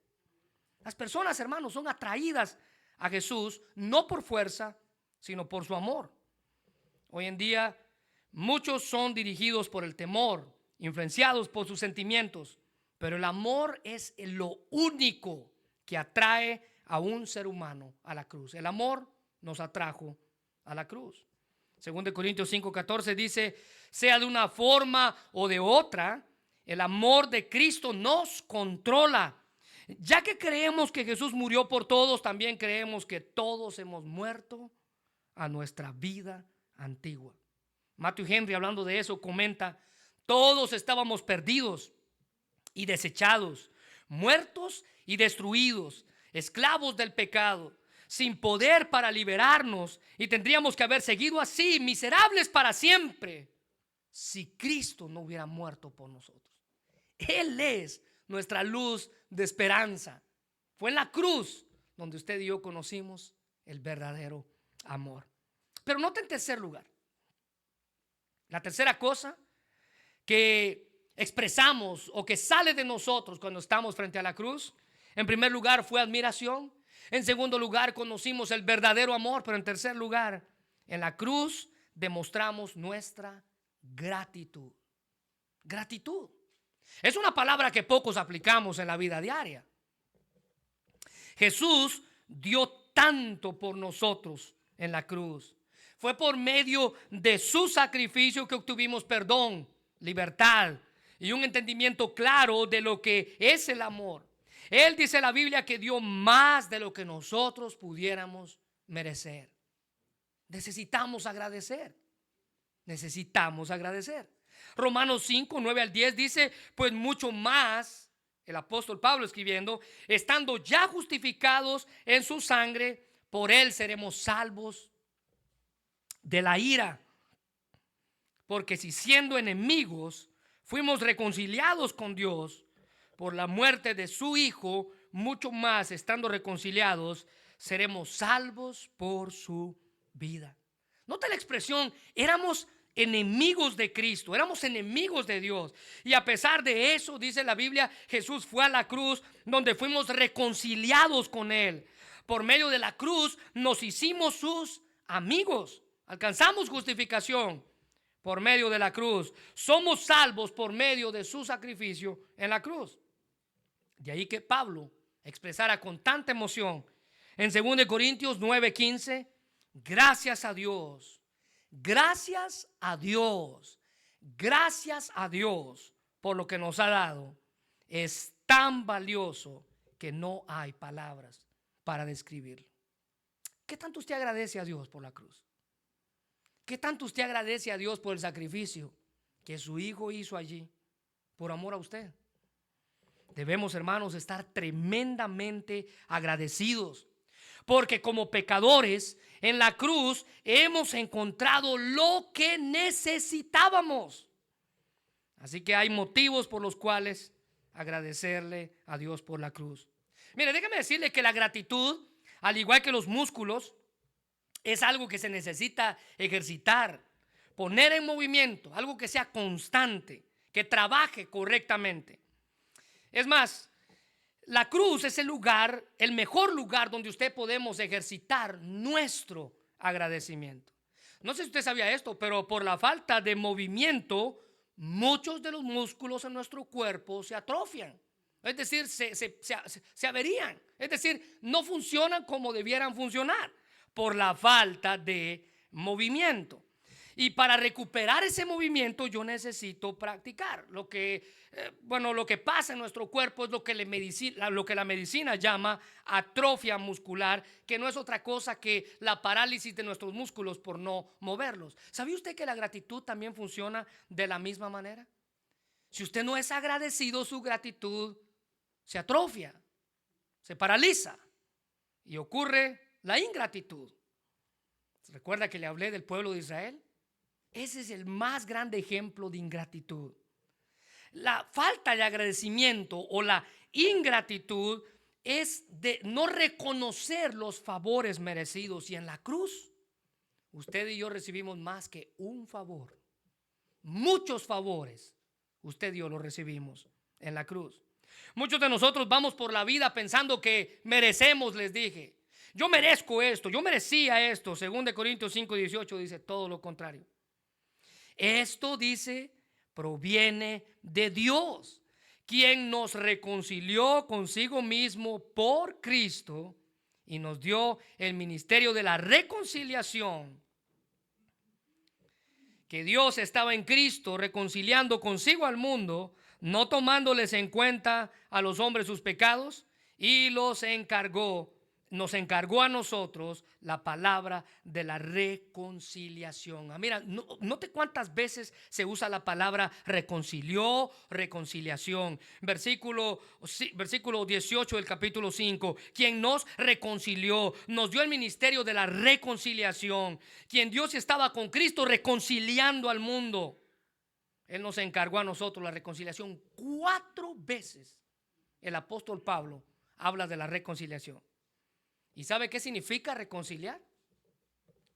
Las personas, hermanos, son atraídas a Jesús no por fuerza, sino por su amor. Hoy en día muchos son dirigidos por el temor, influenciados por sus sentimientos, pero el amor es lo único que atrae a un ser humano a la cruz. El amor nos atrajo a la cruz. 2 Corintios 5:14 dice: sea de una forma o de otra, el amor de Cristo nos controla. Ya que creemos que Jesús murió por todos, también creemos que todos hemos muerto a nuestra vida antigua. Matthew Henry, hablando de eso, comenta: todos estábamos perdidos y desechados, muertos y destruidos, esclavos del pecado, sin poder para liberarnos, y tendríamos que haber seguido así, miserables para siempre, si Cristo no hubiera muerto por nosotros. Él es nuestra luz de esperanza. Fue en la cruz donde usted y yo conocimos el verdadero amor. Pero note en tercer lugar, la tercera cosa que expresamos o que sale de nosotros cuando estamos frente a la cruz. En primer lugar fue admiración. En segundo lugar conocimos el verdadero amor. Pero en tercer lugar, en la cruz demostramos nuestra gratitud. Gratitud es una palabra que pocos aplicamos en la vida diaria. Jesús dio tanto por nosotros en la cruz. Fue por medio de su sacrificio que obtuvimos perdón, libertad y un entendimiento claro de lo que es el amor. Él, dice la Biblia, que dio más de lo que nosotros pudiéramos merecer. Necesitamos agradecer. Necesitamos agradecer. Romanos 5:9-10 dice: pues mucho más, el apóstol Pablo escribiendo, estando ya justificados en su sangre, por él seremos salvos de la ira. Porque si siendo enemigos fuimos reconciliados con Dios por la muerte de su Hijo, mucho más, estando reconciliados, seremos salvos por su vida. Nota la expresión: éramos enemigos de Cristo, éramos enemigos de Dios. Y a pesar de eso, dice la Biblia, Jesús fue a la cruz donde fuimos reconciliados con Él. Por medio de la cruz nos hicimos sus amigos. Alcanzamos justificación por medio de la cruz. Somos salvos por medio de su sacrificio en la cruz. De ahí que Pablo expresara con tanta emoción en 2 Corintios 9:15: gracias a Dios, gracias a Dios, gracias a Dios por lo que nos ha dado. Es tan valioso que no hay palabras para describirlo. ¿Qué tanto usted agradece a Dios por la cruz? ¿Qué tanto usted agradece a Dios por el sacrificio que su Hijo hizo allí por amor a usted? Debemos, hermanos, estar tremendamente agradecidos, porque como pecadores En la cruz hemos encontrado lo que necesitábamos. Así que hay motivos por los cuales agradecerle a Dios por la cruz. Mire, déjame decirle que la gratitud, al igual que los músculos, es algo que se necesita ejercitar, poner en movimiento, algo que sea constante, que trabaje correctamente. Es más, la cruz es el lugar, el mejor lugar donde usted podemos ejercitar nuestro agradecimiento. No sé si usted sabía esto, pero por la falta de movimiento, muchos de los músculos en nuestro cuerpo se atrofian. Es decir, se averían. Es decir, no funcionan como debieran funcionar por la falta de movimiento. Y para recuperar ese movimiento yo necesito practicar. Lo que pasa en nuestro cuerpo es lo que la medicina llama atrofia muscular, que no es otra cosa que la parálisis de nuestros músculos por no moverlos. ¿Sabía usted que la gratitud también funciona de la misma manera? Si usted no es agradecido, su gratitud se atrofia, se paraliza y ocurre la ingratitud. ¿Recuerda que le hablé del pueblo de Israel? Ese es el más grande ejemplo de ingratitud. La falta de agradecimiento o la ingratitud es de no reconocer los favores merecidos. Y en la cruz, usted y yo recibimos más que un favor. Muchos favores, usted y yo los recibimos en la cruz. Muchos de nosotros vamos por la vida pensando que merecemos, les dije. Yo merezco esto, yo merecía esto. 2 Corintios 5:18 dice todo lo contrario. Esto, dice, proviene de Dios, quien nos reconcilió consigo mismo por Cristo y nos dio el ministerio de la reconciliación. Que Dios estaba en Cristo reconciliando consigo al mundo, no tomándoles en cuenta a los hombres sus pecados, y nos encargó a nosotros la palabra de la reconciliación. Mira, note cuántas veces se usa la palabra reconcilió, reconciliación. Versículo 18 del capítulo 5. Quien nos reconcilió, nos dio el ministerio de la reconciliación. Quien Dios estaba con Cristo reconciliando al mundo. Él nos encargó a nosotros la reconciliación. 4 veces el apóstol Pablo habla de la reconciliación. ¿Y sabe qué significa reconciliar?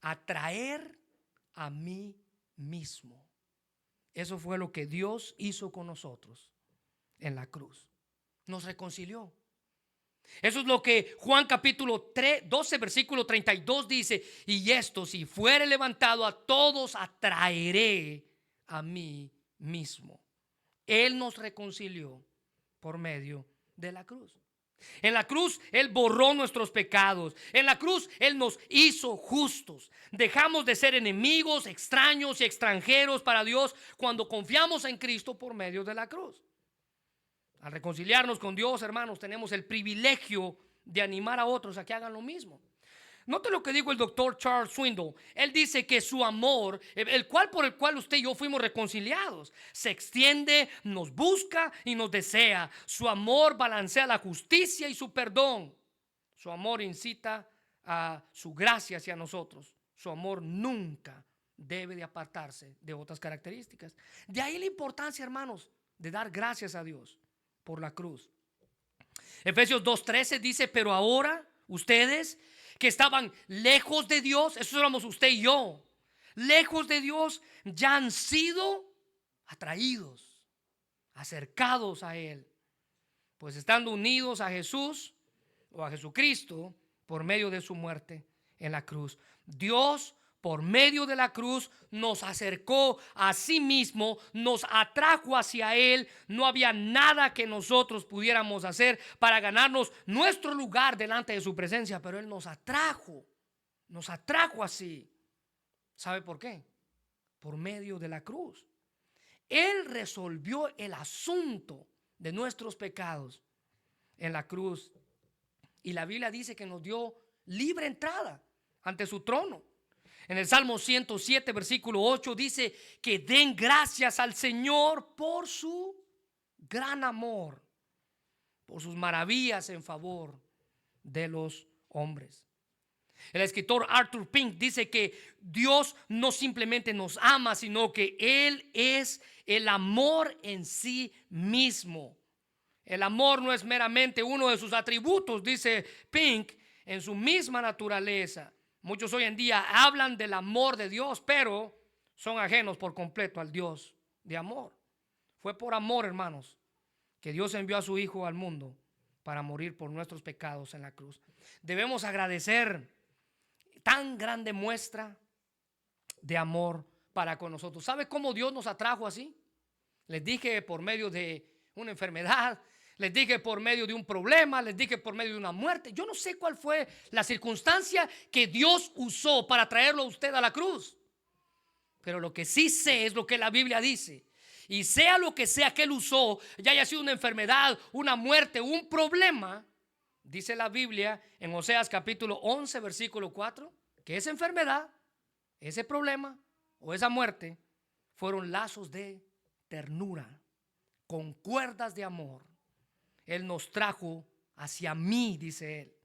Atraer a mí mismo. Eso fue lo que Dios hizo con nosotros en la cruz. Nos reconcilió. Eso es lo que Juan capítulo 12 versículo 32 dice. Y esto, si fuere levantado, a todos atraeré a mí mismo. Él nos reconcilió por medio de la cruz. En la cruz Él borró nuestros pecados. En la cruz Él nos hizo justos. Dejamos de ser enemigos, extraños y extranjeros para Dios cuando confiamos en Cristo por medio de la cruz. Al reconciliarnos con Dios, hermanos, tenemos el privilegio de animar a otros a que hagan lo mismo. Note lo que dijo el doctor Charles Swindoll. Él dice que su amor, por el cual usted y yo fuimos reconciliados, se extiende, nos busca y nos desea. Su amor balancea la justicia y su perdón. Su amor incita a su gracia hacia nosotros. Su amor nunca debe de apartarse de otras características. De ahí la importancia, hermanos, de dar gracias a Dios por la cruz. Efesios 2:13 dice, pero ahora ustedes que estaban lejos de Dios, eso éramos usted y yo, lejos de Dios, ya han sido atraídos, acercados a Él, pues estando unidos a Jesús o a Jesucristo por medio de su muerte en la cruz. Dios, por medio de la cruz, nos acercó a sí mismo, nos atrajo hacia Él. No había nada que nosotros pudiéramos hacer para ganarnos nuestro lugar delante de su presencia, pero Él nos atrajo así. ¿Sabe por qué? Por medio de la cruz. Él resolvió el asunto de nuestros pecados en la cruz. Y la Biblia dice que nos dio libre entrada ante su trono. En el Salmo 107, versículo 8 dice que den gracias al Señor por su gran amor, por sus maravillas en favor de los hombres. El escritor Arthur Pink dice que Dios no simplemente nos ama, sino que Él es el amor en sí mismo. El amor no es meramente uno de sus atributos, dice Pink, en su misma naturaleza. Muchos hoy en día hablan del amor de Dios, pero son ajenos por completo al Dios de amor. Fue por amor, hermanos, que Dios envió a su Hijo al mundo para morir por nuestros pecados en la cruz. Debemos agradecer tan grande muestra de amor para con nosotros. ¿Sabe cómo Dios nos atrajo así? Les dije por medio de una enfermedad, les dije por medio de un problema, les dije por medio de una muerte. Yo no sé cuál fue la circunstancia que Dios usó para traerlo a usted a la cruz, pero lo que sí sé es lo que la Biblia dice. Y sea lo que sea que Él usó, ya haya sido una enfermedad, una muerte, un problema, dice la Biblia en Oseas capítulo 11 versículo 4, que esa enfermedad, ese problema o esa muerte fueron lazos de ternura, con cuerdas de amor. Él nos trajo hacia mí, dice Él.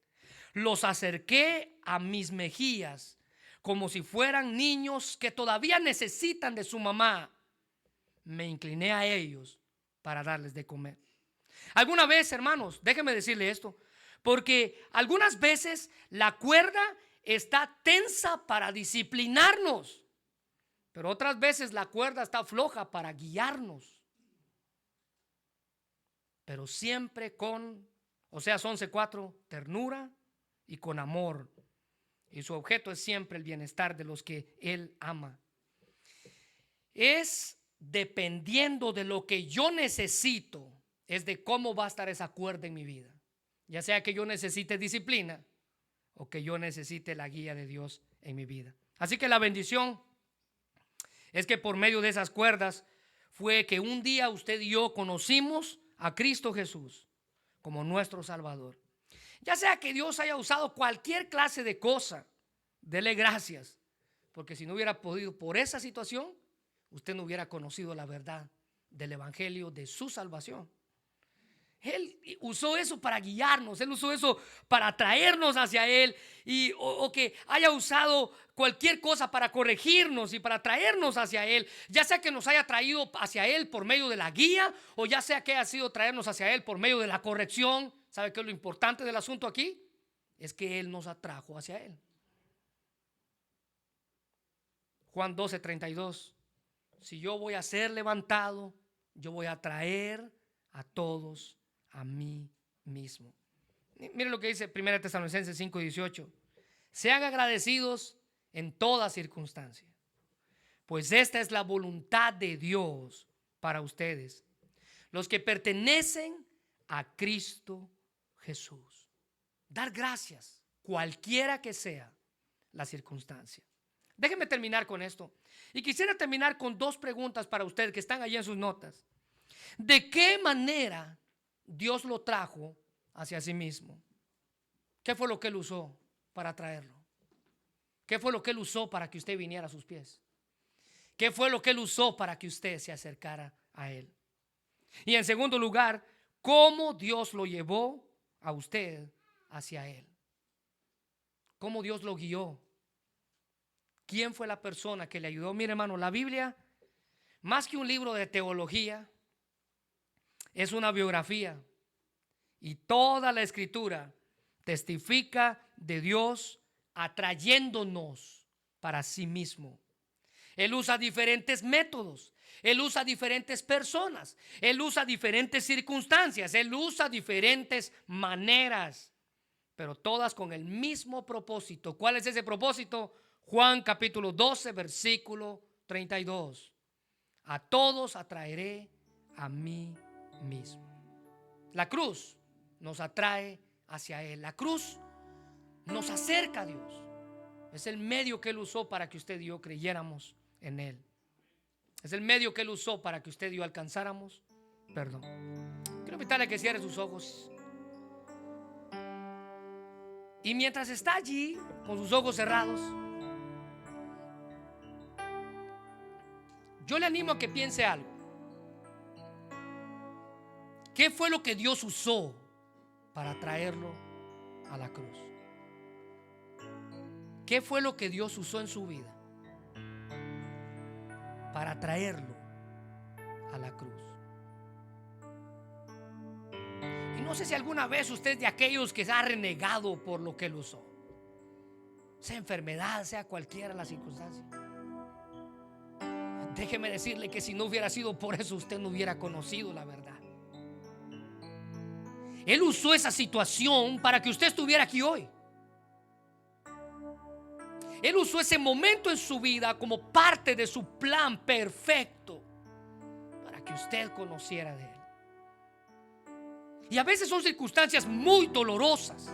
Los acerqué a mis mejillas como si fueran niños que todavía necesitan de su mamá. Me incliné a ellos para darles de comer. Alguna vez, hermanos, déjenme decirle esto, porque algunas veces la cuerda está tensa para disciplinarnos, pero otras veces la cuerda está floja para guiarnos. Pero siempre con, Oseas 11:4, ternura y con amor. Y su objeto es siempre el bienestar de los que Él ama. Es dependiendo de lo que yo necesito, es de cómo va a estar esa cuerda en mi vida. Ya sea que yo necesite disciplina o que yo necesite la guía de Dios en mi vida. Así que la bendición es que por medio de esas cuerdas fue que un día usted y yo conocimos a Cristo Jesús como nuestro Salvador. Ya sea que Dios haya usado cualquier clase de cosa, dele gracias, porque si no hubiera podido por esa situación, usted no hubiera conocido la verdad del evangelio de su salvación. Él usó eso para guiarnos, Él usó eso para traernos hacia Él, o que haya usado cualquier cosa para corregirnos y para traernos hacia Él, ya sea que nos haya traído hacia Él por medio de la guía, o ya sea que haya sido traernos hacia Él por medio de la corrección. ¿Sabe qué es lo importante del asunto aquí? Es que Él nos atrajo hacia Él. Juan 12:32. Si yo voy a ser levantado, yo voy a traer a todos a mí mismo. Miren lo que dice 1 Tesalonicenses 5:18. Sean agradecidos en toda circunstancia, pues esta es la voluntad de Dios para ustedes, los que pertenecen a Cristo Jesús. Dar gracias, cualquiera que sea la circunstancia. Déjenme terminar con esto. Y quisiera terminar con dos preguntas para ustedes que están allí en sus notas. ¿De qué manera Dios lo trajo hacia sí mismo? ¿Qué fue lo que Él usó para traerlo? ¿Qué fue lo que Él usó para que usted viniera a sus pies? ¿Qué fue lo que Él usó para que usted se acercara a Él? Y en segundo lugar, ¿cómo Dios lo llevó a usted hacia Él? ¿Cómo Dios lo guió? ¿Quién fue la persona que le ayudó? Mire, hermano, la Biblia, más que un libro de teología, es una biografía. Y toda la escritura testifica de Dios atrayéndonos para sí mismo. Él usa diferentes métodos, Él usa diferentes personas, Él usa diferentes circunstancias, Él usa diferentes maneras, pero todas con el mismo propósito. ¿Cuál es ese propósito? Juan capítulo 12 versículo 32. A todos atraeré a mí mismo. La cruz nos atrae hacia Él. La cruz nos acerca a Dios. Es el medio que Él usó para que usted y yo creyéramos en Él. Es el medio que Él usó para que usted y yo alcanzáramos perdón. Quiero invitarle a que cierre sus ojos. Y mientras está allí con sus ojos cerrados, yo le animo a que piense algo. ¿Qué fue lo que Dios usó para traerlo a la cruz? ¿Qué fue lo que Dios usó en su vida para traerlo a la cruz? Y no sé si alguna vez usted es de aquellos que se ha renegado por lo que Él usó, sea enfermedad, sea cualquiera la circunstancia. Déjeme decirle que si no hubiera sido por eso, usted no hubiera conocido la verdad. Él usó esa situación para que usted estuviera aquí hoy. Él usó ese momento en su vida como parte de su plan perfecto para que usted conociera de Él. Y a veces son circunstancias muy dolorosas,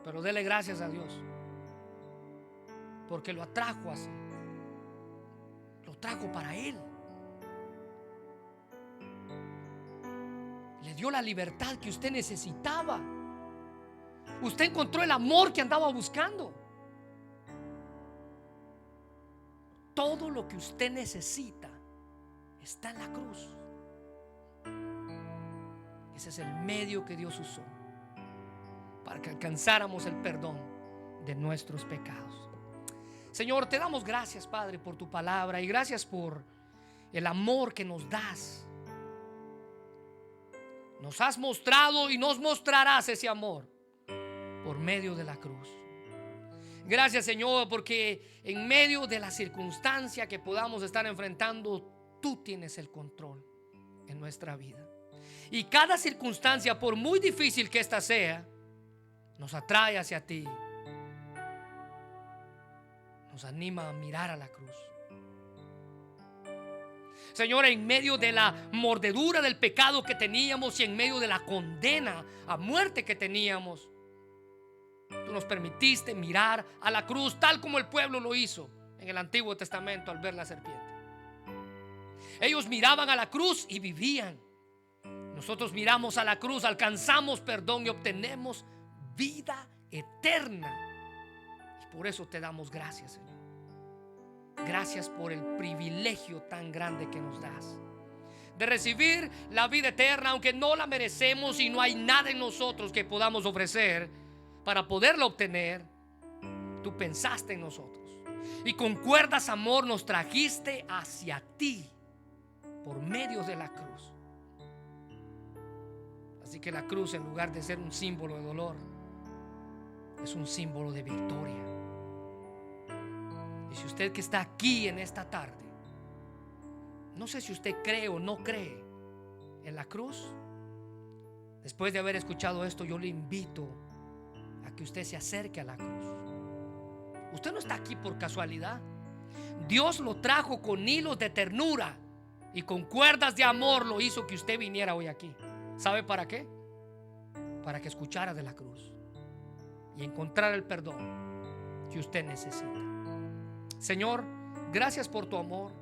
pero dele gracias a Dios porque lo atrajo así. Lo trajo para Él. Le dio la libertad que usted necesitaba. Usted encontró el amor que andaba buscando. Todo lo que usted necesita está en la cruz. Ese es el medio que Dios usó para que alcanzáramos el perdón de nuestros pecados. Señor, te damos gracias, Padre, por tu palabra y gracias por el amor que nos das. Nos has mostrado y nos mostrarás ese amor por medio de la cruz. Gracias, Señor, porque en medio de la circunstancia que podamos estar enfrentando, tú tienes el control en nuestra vida. Y cada circunstancia, por muy difícil que ésta sea, nos atrae hacia ti. Nos anima a mirar a la cruz. Señor, en medio de la mordedura del pecado que teníamos y en medio de la condena a muerte que teníamos, tú nos permitiste mirar a la cruz tal como el pueblo lo hizo en el Antiguo Testamento al ver la serpiente. Ellos miraban a la cruz y vivían. Nosotros miramos a la cruz, alcanzamos perdón y obtenemos vida eterna. Y por eso te damos gracias, Señor. Gracias por el privilegio tan grande que nos das de recibir la vida eterna, aunque no la merecemos y no hay nada en nosotros que podamos ofrecer para poderla obtener. Tú pensaste en nosotros y con cuerdas amor nos trajiste hacia ti por medio de la cruz. Así que la cruz, en lugar de ser un símbolo de dolor, es un símbolo de victoria. Y si usted que está aquí en esta tarde, no sé si usted cree o no cree en la cruz, después de haber escuchado esto, yo le invito a que usted se acerque a la cruz. Usted no está aquí por casualidad. Dios lo trajo con hilos de ternura y con cuerdas de amor lo hizo que usted viniera hoy aquí. ¿Sabe para qué? Para que escuchara de la cruz y encontrara el perdón que usted necesita. Señor, gracias por tu amor.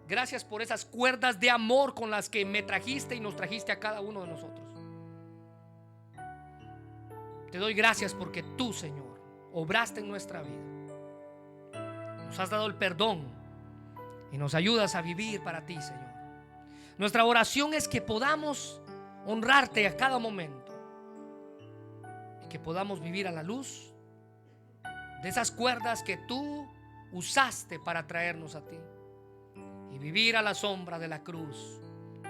Gracias por esas cuerdas de amor con las que me trajiste y nos trajiste a cada uno de nosotros. Te doy gracias porque tú, Señor, obraste en nuestra vida. Nos has dado el perdón y nos ayudas a vivir para ti, Señor. Nuestra oración es que podamos honrarte a cada momento y que podamos vivir a la luz de esas cuerdas que tú usaste para traernos a ti y vivir a la sombra de la cruz,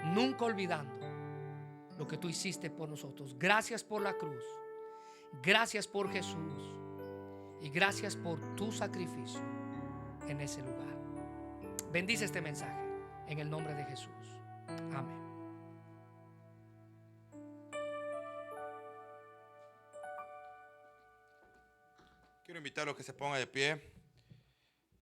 nunca olvidando lo que tú hiciste por nosotros. Gracias por la cruz, gracias por Jesús y gracias por tu sacrificio en ese lugar. Bendice este mensaje en el nombre de Jesús. Amén. Quiero invitarlos a que se pongan de pie.